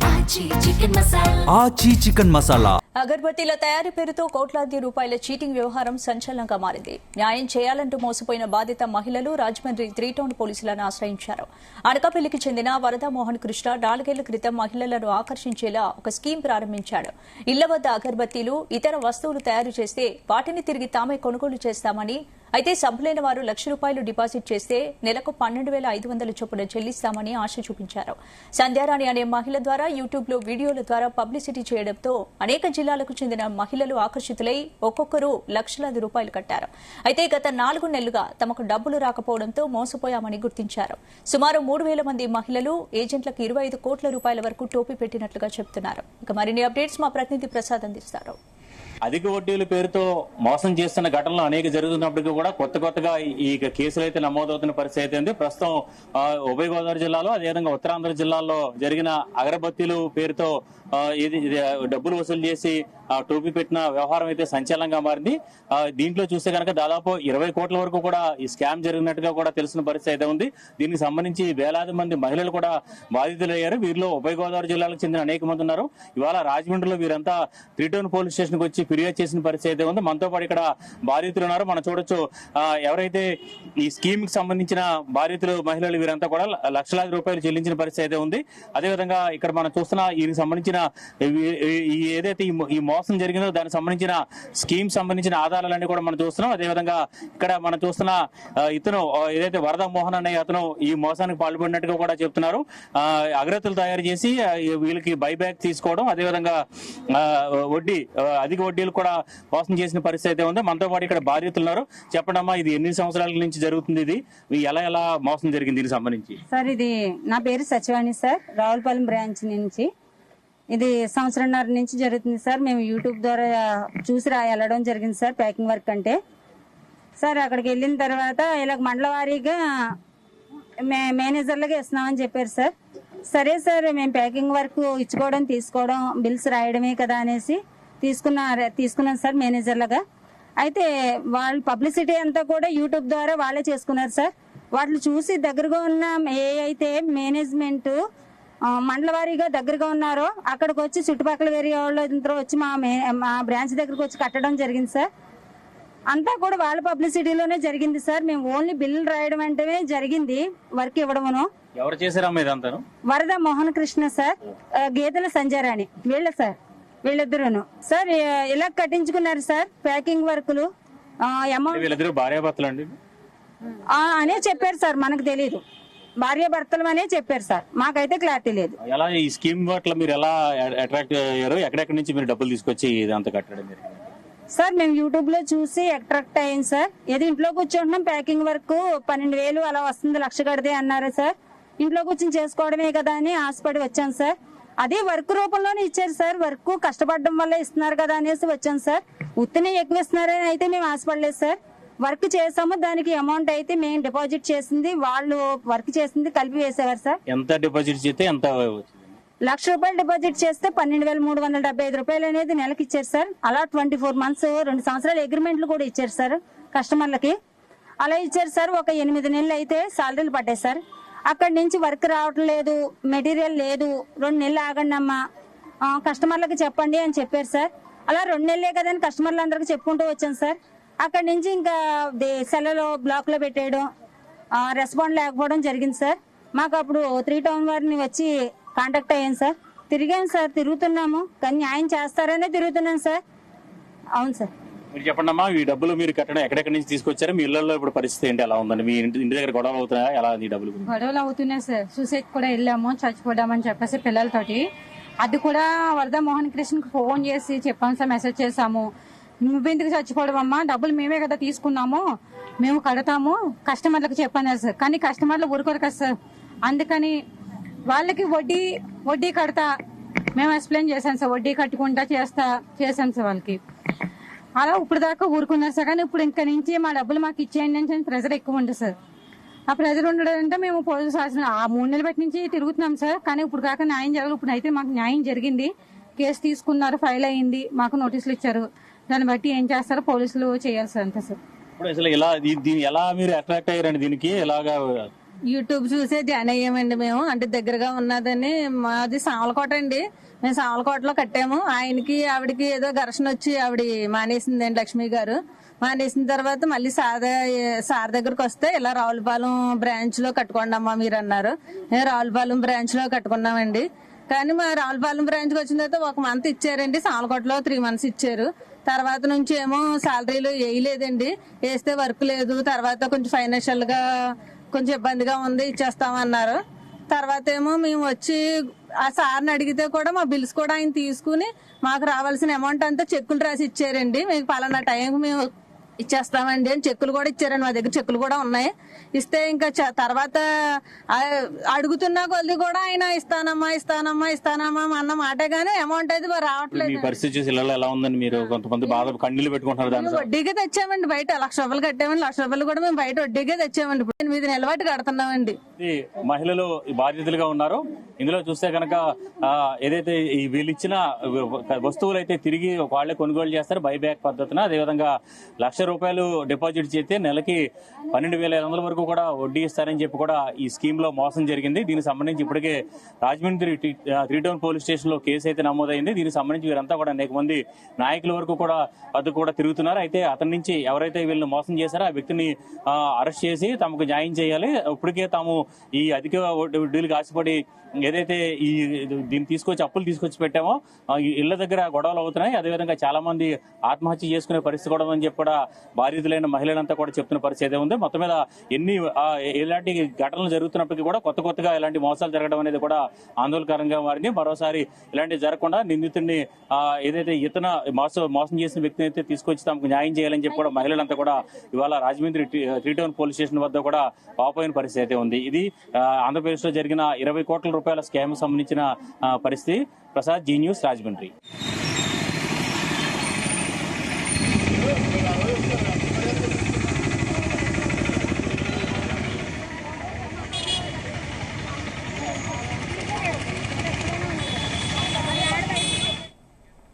ఆచి చికెన్ మసాలా. అగర్బత్తీల తయారీ పేరుతో కోట్లాది రూపాయల చీటింగ్ వ్యవహారం సంచలనంగా మారింది. న్యాయం చేయాలంటూ మోసపోయిన బాధిత మహిళలు రాజమండ్రి 3 టౌన్ పోలీసులను ఆశ్రయించారు. అనకాపల్లికి చెందిన వరద మోహన్ కృష్ణ 4 ఏళ్ల క్రితం మహిళలను ఆకర్షించేలా ఒక స్కీమ్ ప్రారంభించాడు. ఇళ్ల వద్ద అగర్బత్తీలు, ఇతర వస్తువులు తయారు చేస్తే వాటిని తిరిగి తామే కొనుగోలు చేస్తామని, అయితే సభ్యులైన వారు ₹1,00,000 డిపాజిట్ చేస్తే నెలకు 12,500 చొప్పున చెల్లిస్తామని ఆశ చూపించారు. సంధ్యారాణి అనే మహిళ ద్వారా యూట్యూబ్ లో వీడియోల ద్వారా పబ్లిసిటీ చేయడంతో అనేక జిల్లాలకు చెందిన మహిళలు ఆకర్షితులై ఒక్కొక్కరు లక్షలాది రూపాయలు కట్టారు. అయితే గత 4 నెలలుగా తమకు డబ్బులు రాకపోవడంతో మోసపోయామని గుర్తించారు. సుమారు 3,000 మంది మహిళలు ఏజెంట్లకు 25 కోట్ల రూపాయల వరకు టోపీ పెట్టినట్లుగా చెబుతున్నారు. ఇక మరిన్ని అప్డేట్స్ మా ప్రతినిధి ప్రసాద్ అందిస్తారు. అధిక వడ్డీల పేరుతో మోసం చేస్తున్న ఘటనలు అనేక జరుగుతున్నప్పటికీ కూడా కొత్తగా ఈ కేసులు అయితే నమోదవుతున్న పరిస్థితి అయితే ఉంది. ప్రస్తుతం ఉభయ గోదావరి జిల్లాలో, అదేవిధంగా ఉత్తరాంధ్ర జిల్లాల్లో జరిగిన అగరబత్తీలు పేరుతో డబ్బులు వసూలు చేసి టోపీ పెట్టిన వ్యవహారం అయితే సంచలనంగా మారింది. దీంట్లో చూస్తే కనుక దాదాపు 20 కోట్ల వరకు కూడా ఈ స్కామ్ జరిగినట్టుగా కూడా తెలిసిన పరిస్థితి అయితే ఉంది. దీనికి సంబంధించి వేలాది మంది మహిళలు కూడా బాధితులయ్యారు. వీరిలో ఉభయ గోదావరి జిల్లాలకు చెందిన అనేక మంది ఉన్నారు. ఇవాళ రాజమండ్రిలో వీరంతా 3 టౌన్ పోలీస్ స్టేషన్ కు వచ్చి ఫిర్యాదు చేసిన పరిస్థితి అయితే ఉంది. మనతో పాటు ఇక్కడ బాధితులు ఉన్నారు. మనం చూడొచ్చు, ఎవరైతే ఈ స్కీమ్ కి సంబంధించిన బాధితులు మహిళలు వీరంతా కూడా లక్షలాది రూపాయలు చెల్లించిన పరిస్థితి అయితే ఉంది. అదేవిధంగా ఇక్కడ మనం చూస్తున్న వీరికి సంబంధించిన ఏదైతే ఈ మోసం జరిగిందో దానికి సంబంధించిన స్కీమ్ సంబంధించిన ఆధారాలన్నీ కూడా మనం చూస్తున్నాం. అదేవిధంగా ఇక్కడ మనం చూస్తున్న ఇతను ఏదైతే వరద మోహన్ అనే అతను ఈ మోసానికి పాల్పడినట్టుగా కూడా చెప్తున్నారు. అగరత్తులు తయారు చేసి వీళ్ళకి బైబ్యాక్ తీసుకోవడం, అదేవిధంగా అధిక వడ్డీలు కూడా మోసం చేసిన పరిస్థితి అయితే ఉంది. మనతో పాటు ఇక్కడ బాధితులు ఉన్నారు. చెప్పండి అమ్మా, ఇది ఎన్ని సంవత్సరాల నుంచి జరుగుతుంది? ఇది ఎలా మోసం జరిగింది దీనికి సంబంధించి? సార్, ఇది నా పేరు సచివాణి సార్, రావులపాలెం బ్రాంచ్ నుంచి. ఇది సంవత్సరంన్నర నుంచి జరుగుతుంది సార్. మేము యూట్యూబ్ ద్వారా చూసి వెళ్ళడం జరిగింది సార్. ప్యాకింగ్ వర్క్ అంటే సార్, అక్కడికి వెళ్ళిన తర్వాత ఇలా మండల వారీగా మేనేజర్లుగా ఇస్తున్నామని చెప్పారు సార్. సరే సార్, మేము ప్యాకింగ్ వర్క్ ఇచ్చుకోవడం, తీసుకోవడం, బిల్స్ రాయడమే కదా అనేసి తీసుకున్నాం సార్ మేనేజర్లుగా. అయితే వాళ్ళ పబ్లిసిటీ అంతా కూడా యూట్యూబ్ ద్వారా వాళ్ళే చేసుకున్నారు సార్. వాటిని చూసి దగ్గరగా ఉన్న ఏ అయితే మేనేజ్మెంట్ మండల వారీగా దగ్గరగా ఉన్నారో అక్కడికి వచ్చి చుట్టుపక్కల ఏరియా వాళ్ళందరూ వచ్చి మా బ్రాంచ్ దగ్గరకు వచ్చి కట్టడం జరిగింది సార్. అంతా కూడా వాళ్ళ పబ్లిసిటీలోనే జరిగింది సార్. మేము ఓన్లీ బిల్లు రాయడం అంటే జరిగింది, వర్క్ ఇవ్వడమును. ఎవరు చేశారమ్మా ఇదంతా? వరద మోహన్ కృష్ణ సార్, గీతల సంధ్యారాణి వీళ్ళిద్దరును సార్ ఇలా కట్టించుకున్నారు సార్. ప్యాకింగ్ వర్కులు వీళ్ళిద్దరు భార్యాభర్తలు అండి అనే చెప్పారు సార్. మనకు తెలీదు, భార్యాభర్తలు అనే చెప్పారు సార్. మాకైతే క్లారిటీ లేదు. ఎలా ఈ స్కీమ్ పట్ల మీరు ఎలా అట్రాక్ట్ అయ్యారు? ఎక్కడెక్కడి నుంచి మీరు డబ్బులు తీసుకొచ్చి ఇదంతా కట్టడం సార్? మేము యూట్యూబ్ లో చూసి అట్రాక్ట్ అయ్యాం సార్. ఏదో ఇంట్లో కూర్చుంటున్నాం, ప్యాకింగ్ వర్క్ 12,000 అలా వస్తుంది, 1,00,000 కడితే అన్నారు సార్. ఇంట్లో కూర్చొని చేసుకోవడమే కదా అని ఆశపడి వచ్చాను సార్. అదే వర్క్ రూపంలోనే ఇచ్చారు సార్. వర్క్ కష్టపడడం వల్ల ఇస్తున్నారు కదా అనేసి వచ్చాను సార్. ఉత్తినే ఎక్కువ ఇస్తున్నారని అయితే మేము ఆశపడలేదు సార్. వర్క్ చేసాము, దానికి అమౌంట్ అయితే మేము డిపాజిట్ చేసింది, వాళ్ళు వర్క్ చేసింది కలిపి వేసేవారు సార్. ఎంత డిపాజిట్ చేస్తే ఎంత? ₹1,00,000 డిపాజిట్ చేస్తే 12,375 రూపాయలు అనేది నెలకి ఇచ్చారు సార్. అలా 24 మంత్స్ 2 సంవత్సరాల అగ్రిమెంట్లు కూడా ఇచ్చారు సార్ కస్టమర్లకి. అలా ఇచ్చారు సార్. ఒక 8 నెలలు అయితే సాలరీలు పడ్డాయి సార్. అక్కడి నుంచి వర్క్ రావట్లేదు, మెటీరియల్ లేదు, 2 నెలలు ఆగండి అమ్మా, కస్టమర్లకి చెప్పండి అని చెప్పారు సార్. అలా 2 నెలలే కదని కస్టమర్లు అందరికి చెప్పుకుంటూ వచ్చాను సార్. అక్కడి నుంచి ఇంకా సెలలో బ్లాక్ లో పెట్టేయడం, రెస్పాండ్ లేకపోవడం జరిగింది సార్. మాకు అప్పుడు 3 టౌన్ వారిని వచ్చి కాంటాక్ట్ అయ్యాను సార్. తిరిగాను సార్, తిరుగుతున్నాము, కానీ న్యాయం చేస్తారనే తిరుగుతున్నాను సార్. అవును సార్. మీరు చెప్పండి అమ్మా, ఈ డబ్బులు మీరు కట్టడం ఎక్కడెక్కడి నుంచి తీసుకొచ్చారు? మీ ఇళ్లలో ఇప్పుడు పరిస్థితి ఏంటి, ఎలా ఉందండి? మీ ఇంటి దగ్గర గొడవలు అవుతున్నాయా? ఎలా ఈ డబ్బులు? గొడవలు అవుతున్నాయి సార్. సూసైడ్ కూడా వెళ్ళాము, చచ్చిపోదామని చెప్పేసి పిల్లలతోటి. అది కూడా వరద మోహన్ కృష్ణకి ఫోన్ చేసి చెప్పాము సార్, మెసేజ్ చేసాము. నువ్వెందుకు చచ్చిపోవడం అమ్మా, డబ్బులు మేమే కదా తీసుకున్నాము, మేము కడతాము, కస్టమర్లకు చెప్పన్నారు సార్. కానీ కస్టమర్లు ఊరుకోరు కదా సార్. అందుకని వాళ్ళకి వడ్డీ కడతా మేము ఎక్స్ప్లెయిన్ చేశాను సార్. వడ్డీ కట్టుకుంటా చేశాను సార్ వాళ్ళకి. అలా ఇప్పుడు దాకా ఊరుకున్నారు సార్. కానీ ఇప్పుడు ఇంకా నుంచి మా డబ్బులు మాకు ఇచ్చేయండి అని ప్రెజర్ ఎక్కువ ఉంటుంది సార్. ఆ ప్రెజర్ ఉండడంటే మేము పోలీసు శాసన 3 నెలల బట్టి నుంచి తిరుగుతున్నాం సార్. కానీ ఇప్పుడు కాక న్యాయం జరగదు. ఇప్పుడు అయితే మాకు న్యాయం జరిగింది, కేసు తీసుకున్నారు, ఫైల్ అయ్యింది, మాకు నోటీసులు ఇచ్చారు. దాన్ని బట్టి ఏం చేస్తారో పోలీసులు చేయాలి సార్ అంతే సార్. ఇప్పుడు అసలు ఎలా మీరు అట్రాక్ట్ అయ్యారండి దీనికి? ఎలాగా యూట్యూబ్ చూసే జాయిన్ అయ్యామండి మేము. అంటే దగ్గరగా ఉన్నదని. మాది సామలకోట అండి. మేము సామలకోటలో కట్టాము. ఆయనకి ఆవిడకి ఏదో ఘర్షణ వచ్చి ఆవిడ మానేసిందండి, లక్ష్మి గారు. మానేసిన తర్వాత మళ్ళీ సార్ దగ్గరకు వస్తే ఇలా రావులపాలెం బ్రాంచ్ లో కట్టుకోండి అమ్మా మీరు అన్నారు. మేము రావులపాలెం బ్రాంచ్ లో కట్టుకున్నామండి. కానీ మా రావులపాలెం బ్రాంచ్ కి వచ్చిన తర్వాత 1 మంత్ ఇచ్చారండి. సామలకోటలో 3 months ఇచ్చారు. తర్వాత నుంచి ఏమో శాలరీలు వేయలేదండి. వేస్తే వర్క్ లేదు. తర్వాత కొంచెం ఫైనాన్షియల్ గా కొంచెం ఇబ్బందిగా ఉంది, ఇచ్చేస్తామన్నారు. తర్వాత ఏమో మేము వచ్చి ఆ సార్ని అడిగితే కూడా మా బిల్స్ కూడా ఆయన తీసుకుని మాకు రావాల్సిన అమౌంట్ అంతా చెక్కులు రాసి ఇచ్చారండి. మీకు పలానా టైంకి మేము ఇచ్చేస్తామండి అని చెక్కులు కూడా ఇచ్చారండి. మా దగ్గర చెక్కులు కూడా ఉన్నాయి. ఇస్తే ఇంకా తర్వాత అడుగుతున్నా కొద్ది కూడా ఆయన ఇస్తానమ్మా అన్న మాటే గానీ అమౌంట్ అయితే రావట్లేదు. మీ పరిస్థితి చూసి ఇళ్ళలో ఎలా ఉందని మీరు కొంతమంది బాధ కన్నీళ్ళు పెట్టుకుంటున్నారు. దాన్ని వడ్డీకే తెచ్చామండి బయట. 1,00,000 రూపాయలు కట్టామండి. 1,00,000 రూపాయలు కూడా మేము బయట వడ్డీకే తెచ్చామండి. ఇప్పుడు 8 నెలల బట్టి కడుతున్నామండి. మహిళలు బాధితులుగా ఉన్నారు. ఇందులో చూస్తే కనుక ఏదైతే వీళ్ళు ఇచ్చిన వస్తువులు అయితే తిరిగి వాళ్ళే కొనుగోలు చేస్తారు బైబ్యాక్ పద్ధతిన. అదేవిధంగా 1,00,000 రూపాయలు డిపాజిట్ చేస్తే నెలకి 12,500 వరకు కూడా వడ్డీ ఇస్తారని చెప్పి కూడా ఈ స్కీమ్ లో మోసం జరిగింది. దీనికి సంబంధించి ఇప్పటికే రాజమండ్రి 3 Town పోలీస్ స్టేషన్ లో కేసు అయితే నమోదైంది. దీనికి సంబంధించి వీరంతా కూడా అనేక మంది నాయకుల వరకు కూడా అదుకు కూడా తిరుగుతున్నారు. అయితే అతని నుంచి ఎవరైతే వీళ్ళని మోసం చేశారో ఆ వ్యక్తిని అరెస్ట్ చేసి తమకు న్యాయం చేయాలి. ఇప్పటికే తాము ఈ అధిక వడ్డీలకు ఆశపడి ఏదైతే దీన్ని తీసుకొచ్చి అప్పులు తీసుకొచ్చి పెట్టామో ఇళ్ల దగ్గర గొడవలు అవుతున్నాయి. అదేవిధంగా చాలా మంది ఆత్మహత్య చేసుకునే పరిస్థితి కూడా అని చెప్పి కూడా బాధితులైన మహిళలంతా కూడా చెప్తున్న పరిస్థితి ఉంది. మొత్తం మీద ఎలాంటి ఘటనలు జరుగుతున్నప్పటికీ కూడా కొత్తగా ఇలాంటి మోసాలు జరగడం అనేది కూడా ఆందోళనకరంగా మారింది. మరోసారి ఇలాంటివి జరగకుండా నిందితుడిని ఏదైతే ఇతను మోసం చేసిన వ్యక్తిని అయితే తీసుకొచ్చి తమకు న్యాయం చేయాలని చెప్పి కూడా మహిళలంతా కూడా ఇవాళ రాజమండ్రి 3 Town పోలీస్ స్టేషన్ వద్ద కూడా వాపోయిన పరిస్థితి అయితే ఉంది. ఇది ఆంధ్రప్రదేశ్ లో జరిగిన 20 కోట్ల రూపాయల స్కామ్ సంబంధించిన పరిస్థితి. ప్రసాద్, జీ న్యూస్, రాజమండ్రి.